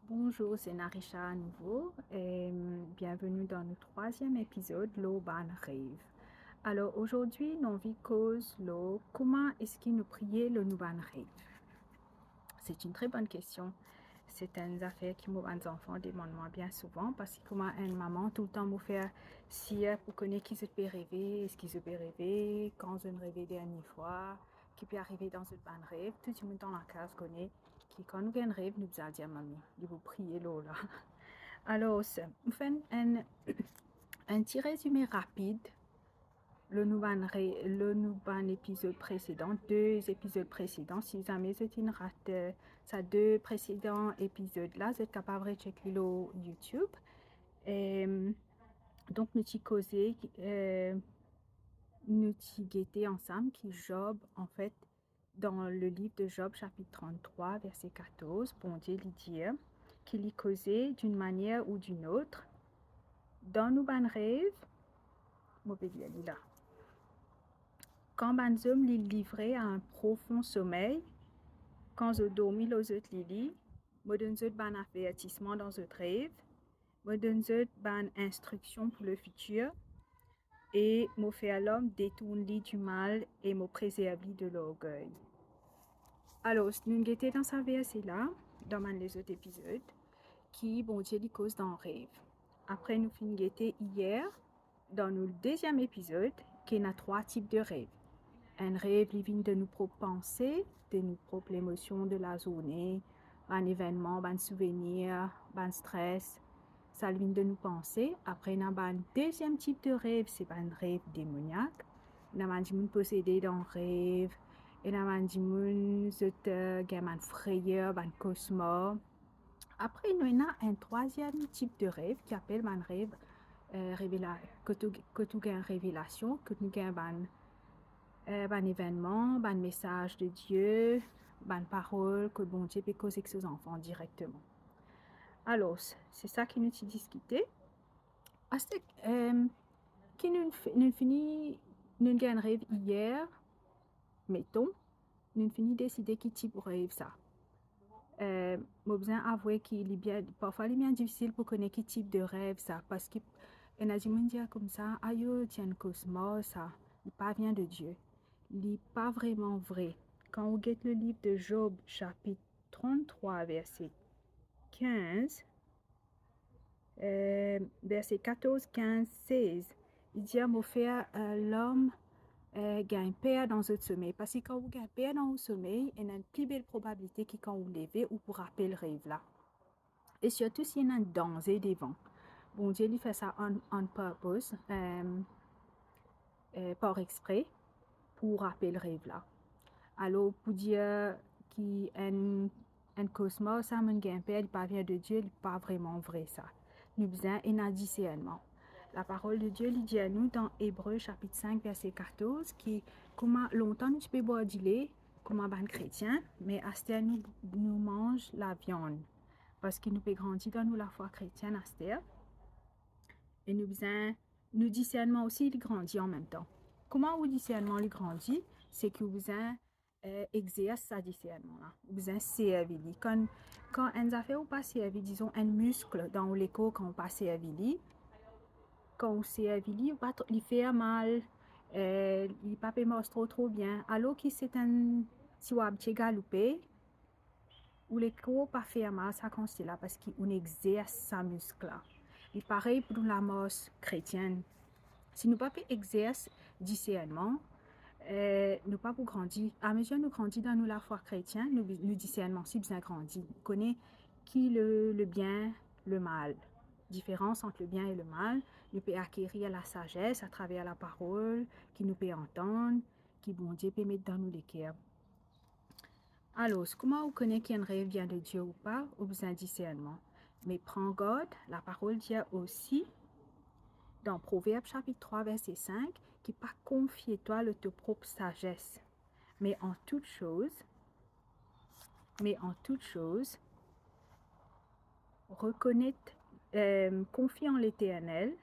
Bonjour, c'est Narisha à nouveau et bienvenue dans le troisième épisode, l'Urban Rêve. Alors aujourd'hui, nous vi cause comment est-ce qu'il nous priait le Nuban Rêve? C'est une très bonne question. C'est une affaire qui mes enfants demandent moi bien souvent parce que comment une maman tout le temps me fait si pour connaître qui se peut rêver, est-ce qu'il se peut rêver, quand je ne rêvais dernière fois, qui peut arriver dans une bonne rêve, tout le monde dans la case connaît qui quand nous gagnons rêve nous a dit à mamie, il vous prier l'eau là. Alors, on fait un petit résumé rapide le nouveau épisode précédent, deux épisodes précédents. Si jamais c'est une rate, ça deux précédents épisodes là, vous êtes capable de checker le YouTube. Et, donc, nous t'y causer, nous t'y guetter ensemble qui Job, en fait, dans le livre de Job, chapitre 33, verset 14, bon Dieu lui dit qu'il y causait d'une manière ou d'une autre, dans nos ban rêves, mauvais bien là. Quand ban homme les livrait à un profond sommeil, quand je dormis les autres lili, me donne ban avertissement dans ce rêve, me donne ban instruction pour le futur, et me fait à l'homme détourner du mal et me préserver de l'orgueil. Alors, nous étions dans sa verset là, dans les autres épisodes, qui, bon Dieu, les cause dans le rêve. Après, nous finissons hier, dans le deuxième épisode, qui a trois types de rêves. Un rêve qui vient de nos propres pensées, de nos propres émotions de la journée, un événement, un souvenir, un stress. Ça vient de nos pensées. Après, on a un deuxième type de rêve, c'est un rêve démoniaque. On a un monde possédé dans le rêve. Et on a un monde qui a une frayeur, un cauchemar. Après, il y a un troisième type de rêve qui appelle un rêve que tu as une révélation, que tu as un événement, un message de Dieu, une parole que bon Dieu peut causer avec ses enfants directement. Alors, c'est ça qui nous a discuté. Qui nous finit, nous avons un rêve hier, mettons, nous finit décider qui type de rêve ça. Moi, besoin avouer qu'il est bien, parfois il est bien difficile pour connaître quel type de rêve ça, parce qu'il y a des gens qui disent comme ça, aïe, tiens, cosmos, ça, il pas vient de Dieu. Il n'est pas vraiment vrai. Quand on regarde le livre de Job, chapitre 33, verset 15, verset 14, 15, 16, il dit à mon frère, l'homme gagne paix dans votre sommeil. Parce que quand vous gagnez paix dans votre sommeil, il y a une plus belle probabilité que quand vous levez, ou pour rappeler le rêve là. Et surtout s'il y a un danger devant. Bon Dieu, il fait ça on purpose, par exprès, pour rappeler le rêve là. Alors, pour dire qu'un cosmos, ça, mon gain-père, il parvient de Dieu, il n'est pas vraiment vrai ça. Nous besoin un discernement. La parole de Dieu, il dit à nous dans Hébreu chapitre 5, verset 14, qui, comment longtemps nous peux boire du lait, comme un chrétien, mais à ce temps, nous mange la viande. Parce que nous peut grandir dans nous la foi chrétienne à ce temps. Et nous besoin, nous discernement aussi, il grandit en même temps. Comment vous discernement il grandit? C'est que vous exerce sa discernement là. Vous avez servi. Quand un affaire ou pas servi, disons un muscle dans l'écho quand on passe servi, quand on servi, il fait mal, il pas trop bien. Alors que c'est un si on a galopé, ou l'écho pas fait mal, ça consiste là parce qu'on exerce sa muscle là. Et pareil pour la mort chrétienne. Si nous pas exercer discernement, nous pas pour grandir. À mesure nous grandissons dans nous la foi chrétienne, nous discernement si bien grandi. Nous connaissons qui le bien, le mal. Différence entre le bien et le mal. Nous peut acquérir la sagesse à travers la parole, qui nous peut entendre, qui bon Dieu peut mettre dans nous les cœurs. Alors, comment on connaît qu'un rêve vient de Dieu ou pas, ou besoin discernement? Mais prends garde, la parole dit aussi dans Proverbe chapitre 3, verset 5, qui pas confier-toi de ta propre sagesse, mais en toute chose, reconnaître, confie en l'Éternel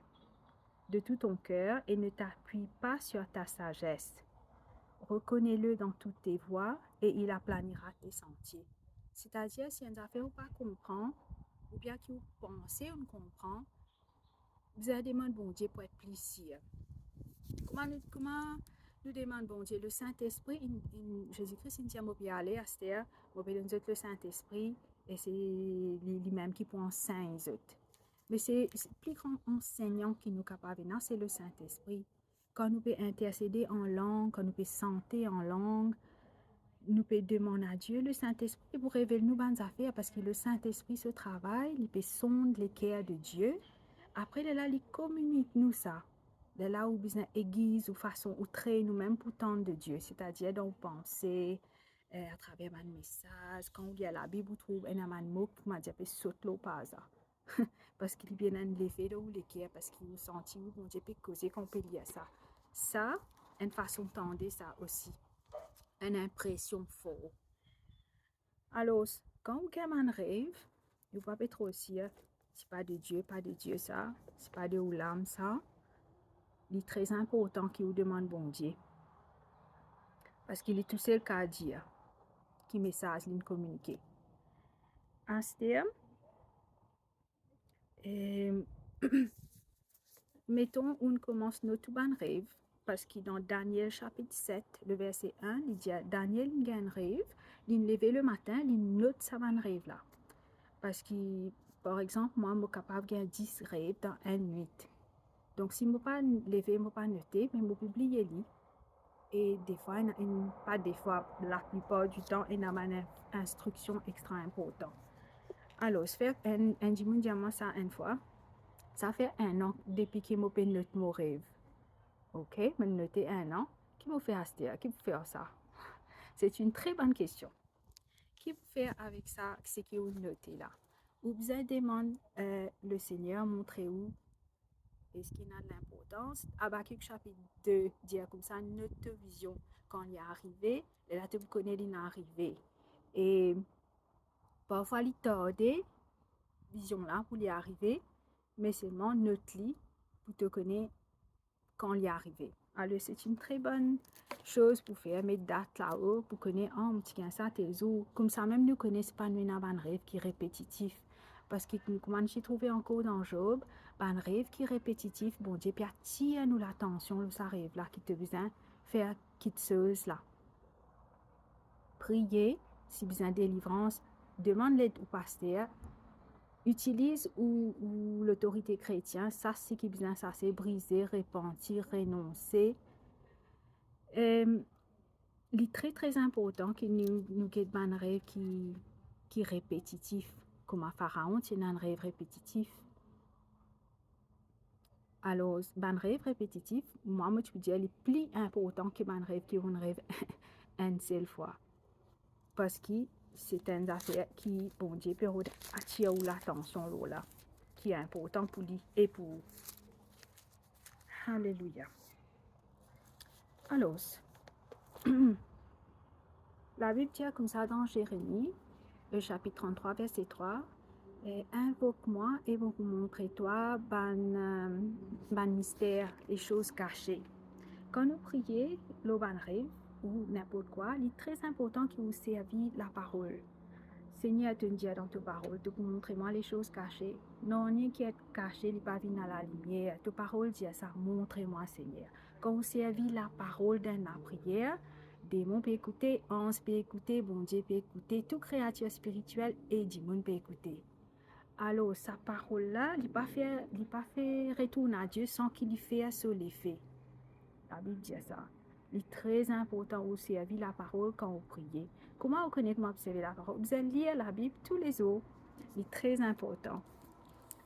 de tout ton cœur et ne t'appuie pas sur ta sagesse. Reconnais-le dans toutes tes voies et il aplanira tes sentiers. C'est-à-dire, si une affaire ou pas comprend, ou bien qui vous pensez, on comprend, vous avez demandé bon Dieu pour être plaisir. Comment nous demandons bon Dieu? Le Saint-Esprit, Jésus-Christ, il dit, moi, puis aller à cette terre, moi, puis nous le Saint-Esprit, et c'est lui-même qui prend saint les autres. Mais c'est le plus grand enseignant qui nous est capable, non, c'est le Saint-Esprit. Quand nous pouvons intercéder en langue, quand nous pouvons chanter en langue, nous pouvons demander à Dieu, le Saint-Esprit, pour révéler nous bonnes affaires, parce que le Saint-Esprit se travaille, il peut sonder les cœurs de Dieu. Après, là, il communique nous ça. De là où besoin aiguise ou façon ou trait nous-mêmes pour tendre de Dieu, c'est-à-dire dans pensée, à travers un message. Quand on lit la Bible, on trouve un mot qui m'a dit saute l'eau pas ça. Parce qu'il vient de l'effet de ou les cœurs, parce qu'il nous sentit où bon Dieu peut causer qu'on peut lire ça. Ça, une façon de tendre ça aussi. Une impression forte. Alors, quand vous avez un rêve, vous ne pouvez pas trop aussi, c'est pas de Dieu ça, c'est pas de l'âme ça. Il est très important qu'il vous demande bon Dieu. Parce qu'il est tout seul qu'à dire, qui message il communiquer. En ce terme, mettons, on commence notre bon rêve, parce que dans Daniel chapitre 7, le verset 1, il dit Daniel a un rêve, il levé le matin, il note sa bon rêve là. Parce que, par exemple, moi, je suis capable de 10 rêves dans une nuit. Donc, si je ne pas lever, je ne pas noter, mais je publier lui. Et des fois, pas des fois, la plupart du temps, il y a une instruction extra importante. Alors, je fais un diamant ça une fois. Ça fait 1 an depuis que je note mon rêve. Ok, je noté 1 an. Qui m'a fait acheter? Qui peut faire ça? C'est une très bonne question. Qui peut faire avec ça, ce que vous notez là? Vous demandez le Seigneur montrer où est-ce qu'il a de l'importance. Habakkuk chapitre 2 dit comme ça notre vision quand il est arrivé, et là tu connais il est arrivé. Et parfois il tarde vision là pour y arriver, mais seulement notre lit pour te connaître quand il est arrivé. Alors c'est une très bonne chose pour faire mettre date là-haut pour connaître un petit gain ça tes jours comme ça même nous connaissons pas nous un rêve qui est répétitif parce que comment j'ai trouvé encore dans Job un rêve qui est répétitif bon Dieu puis attire nous l'attention ça rêve là qui te besoin faire quelque chose là prier si besoin de délivrance demande l'aide au pasteur utilise ou l'autorité chrétienne ça c'est qui besoin ça c'est briser repentir renoncer. Il est très très important que nous ayons un rêve qui est répétitif. Comme un pharaon, c'est un rêve répétitif. Alors, un rêve répétitif, moi, je peux dire, il est plus important que un rêve qui est un rêve une seule fois. Parce que c'est une affaire qui, bon Dieu, peut attirer l'attention là, qui est important pour lui et pour vous. Alléluia. Alors, la Bible dit comme ça dans Jérémie, le chapitre 33, verset 3, invoque-moi et vous montrer toi ban mystère, les choses cachées. Quand nous prions, le ban rêve ou n'importe quoi, il est très important que vous serviez la parole. Seigneur, te dit dans ta parole, te montre-moi les choses cachées. Non, rien qui est caché, il n'est pas venu à la lumière. Ta parole dit ça, montre-moi, Seigneur. Quand vous servez la parole dans la prière, démon peut écouter, ange peut écouter, bon Dieu peut écouter, toute créature spirituelle et démon peut écouter. Alors, sa parole-là, il n'a pas fait retourner à Dieu sans qu'il y fasse sur l'effet. La Bible dit ça. Il est très important de servir la parole quand vous priez. Comment vous connaissez observer la parole? Vous allez lire la Bible tous les jours. Il est très important.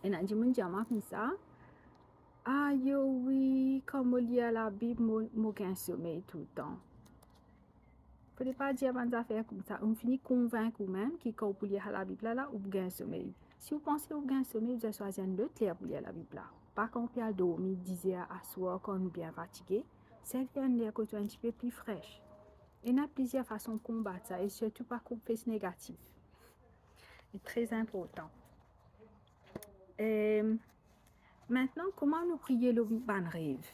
Et dans le diamant comme ça, ah oui, comme on lit la Bible, moi j'ai un sommeil tout le temps. Il ne faut pas dire des affaires comme ça. On finit convaincre vous-même que quand vous lisez la Bible là, vous avez un sommeil. Si vous pensez que vous avez un sommeil, vous allez choisir un autre lire pour lire la Bible là. Pas quand on peut dormir 10 heures à soir quand on est bien fatigué. C'est un lire que tu es un petit peu plus fraîche. Il y a plusieurs façons de combattre ça et surtout pas qu'on fait négatif. C'est très important. Et maintenant, comment nous prier le bon rêve?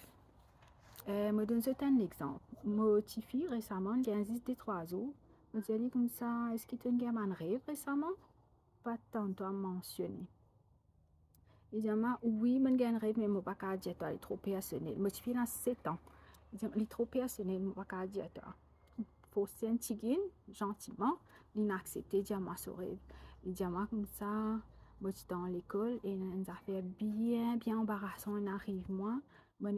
Je donne un exemple. Mon petit fille récemment, il y a un des 3 jours. Je me dis comme ça, est-ce qu'il te a un rêve récemment? pas tantôt mentionné. Il dit, oui, je gagne rêve, mais je ne peux pas dire que c'est trop personnel. Je suis dans 7 ans. Il dit, c'est trop personnel, je ne peux pas dire ça. Il faut sentir gentiment, il a accepté de dire ce rêve. Il dit, comme ça, je suis dans l'école et une affaire bien embarrassant. On arrive, moi, mon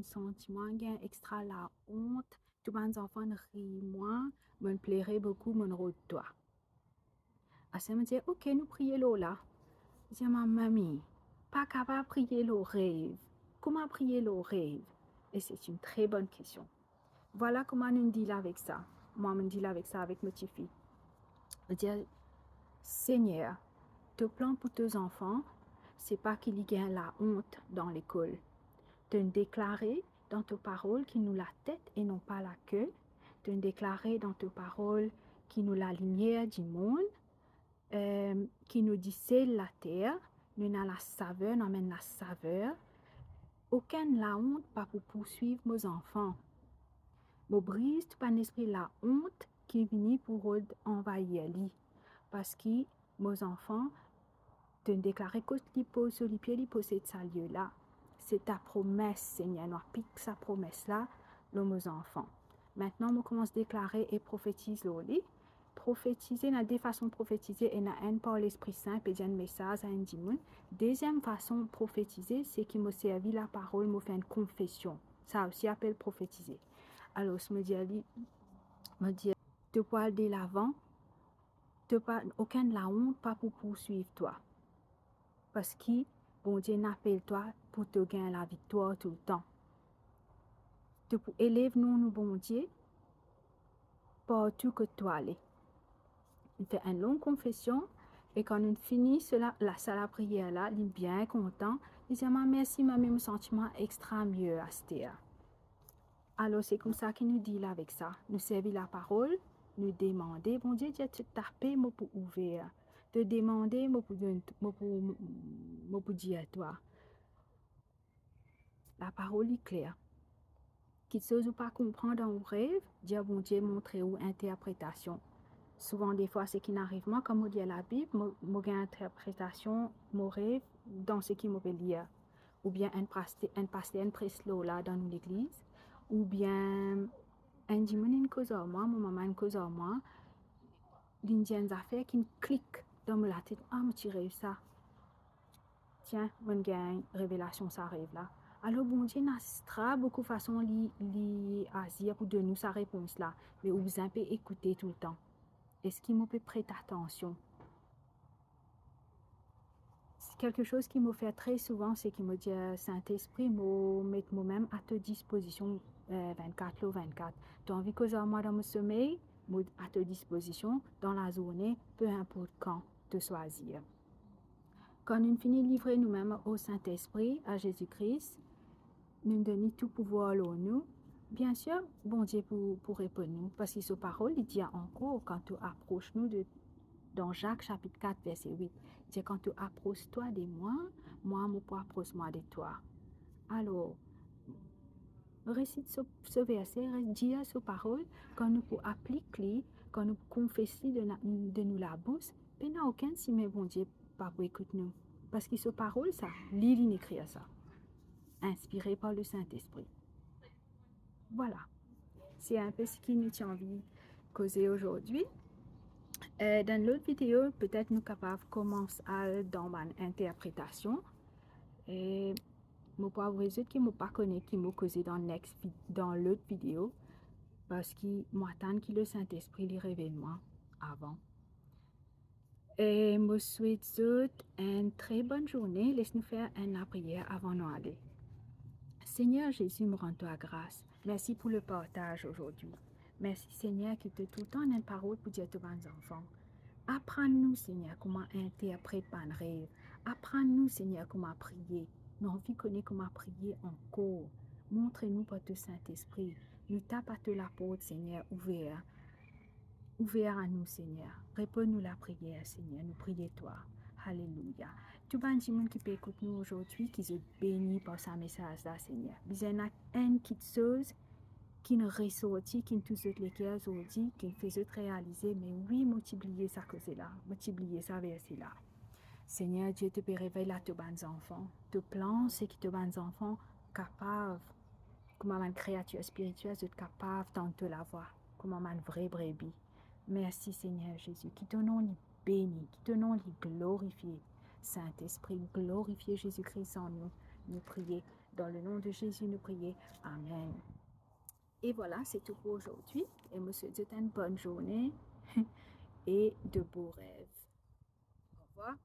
sentiment, extra la honte. Tous mes enfants rient, moi, me plairait beaucoup, mon rôle toi. À ça, me dit, ok, nous prions là. Je dis à ma mamie, pas capable de prier le rêve. Comment prier le rêve? Et c'est une très bonne question. Voilà comment nous dealons avec ça. Moi, je deal avec ça avec mes petites filles. Je dis, Seigneur, te plan pour tes enfants, c'est pas qu'il y ait la honte dans l'école. De déclarer dans tes paroles qu'ils nous la tête et non pas la queue. De déclarer dans tes paroles qu'ils nous la lumière du monde. Qui nous dit c'est la terre, nous avons la saveur, nous amène la saveur. Aucun la honte pas pour poursuivre nos enfants. Mo brise tout un esprit la honte qui vient pour envahir lui. Parce que nos enfants te déclarer que tu poses sur les pieds, ils possèdent ce lieu-là. C'est ta promesse, Seigneur. Nous appliquons sa promesse-là, nos enfants. Maintenant, on commence à déclarer et prophétiser le lit. Prophétiser, il y a deux façons de prophétiser, et il y a une par l'Esprit Saint, et il y a un message à un dimanche. Deuxième façon de prophétiser, c'est qu'il m'a servi la parole, m'a fait une confession. Ça aussi appelle prophétiser. Alors, je me dis, de pas aller de l'avant, aucun la honte, pas pour poursuivre toi. Parce que, bon Dieu n'appelle toi pour te gagner la victoire tout le temps. Tu pour élève nous, bon Dieu, partout que toi allais. Il fait une longue confession et quand on finit cela, la salle à prière là, il est bien content. Il dit, merci, ma même sentiment extra mieux à Stéa. Alors c'est comme ça qu'il nous dit là avec ça. Nous servir la parole, nous demander, bon Dieu, tu taper moi pour ouvrir. Te demander, moi pour dire à toi. La parole est claire. Quelque chose ou pas comprendre dans vos rêves, dire bon Dieu montrer ou interprétation. Souvent des fois ce qui n'arrive moi comme on dit à la Bible, moi j'ai interprétation mon rêve dans ce qui me veut lire. Ou bien un pasteur presse là dans l'église, ou bien un dimanche une cause à moi, mon maman une cause à moi, l'indienne affaire qui me clique dans la tête, me tirer ça. Tiens, mon gain révélation ça arrive là. Alors, bon Dieu, n'a beaucoup de façons d'agir pour donner sa réponse là. Mais vous avez écouter tout le temps. Est-ce qu'il me peut prêter attention? C'est quelque chose qui me fait très souvent, c'est qu'il me dit, Saint-Esprit, me mettre moi-même à ta disposition 24 le 24. Tu as envie que moi dans mon sommeil, à ta disposition dans la journée, peu importe quand, te choisir. Quand nous finissons de livrer nous-mêmes au Saint-Esprit, à Jésus-Christ, nous donne tout pouvoir à nous. Bien sûr, bon Dieu pour répondre nous, parce que sa parole, il dit encore, quand tu approches nous dans Jacques chapitre 4, verset 8, il dit quand tu approches toi de moi, moi approche moi de toi. Alors, récite ce verset, dis sa parole, quand nous pour appliquer, quand nous confesser de nous la bouche, il n'y a aucun si mais bon Dieu pas pour écouter nous. Parce que sa parole, ça, il écrit ça. Inspiré par le Saint-Esprit. Voilà, c'est un peu ce qui nous tient envie de causer aujourd'hui. Dans l'autre vidéo, peut-être nous capables de commencer dans mon interprétation. Et je ne peux pas vous résoudre qui ne pas connaît qui m'a causé dans l'autre vidéo parce que moi attends que le Saint-Esprit les révèle moi avant. Et je souhaite une très bonne journée. Laisse-nous faire une prière avant de aller. Seigneur Jésus, me rends toi grâce. Merci pour le partage aujourd'hui. Merci Seigneur qui te tout le temps une parole pour dire à tes enfants. Apprends-nous Seigneur comment interpréter un rêve. Apprends-nous Seigneur comment prier. Nous envie connaître comment prier encore. Montre-nous par ton Saint-Esprit. Nous tape à te la porte Seigneur ouvert. Ouvert à nous Seigneur. Réponds-nous la prière Seigneur. Nous prions toi. Alléluia. Tout le monde qui peut écouter nous aujourd'hui, qui se bénit par sa message là, Seigneur. Bisous, une petite chose qui nous ressortit, qui nous tous les cœurs aujourd'hui, qui nous faisait réaliser, mais oui, multiplier ça cause-là, multiplier ça verset-là. Seigneur Dieu, te réveille là, tes bons enfants. Te plan, c'est que tes bons enfants capables, comme une créature spirituelle, sont capables d'entendre la voix, comme une vraie brebis. Merci Seigneur Jésus, qui ton nom est béni, qui ton nom est glorifié. Saint-Esprit, glorifiez Jésus-Christ en nous. Nous prions. Dans le nom de Jésus, nous prions. Amen. Et voilà, c'est tout pour aujourd'hui. Et je vous souhaite une bonne journée et de beaux rêves. Au revoir.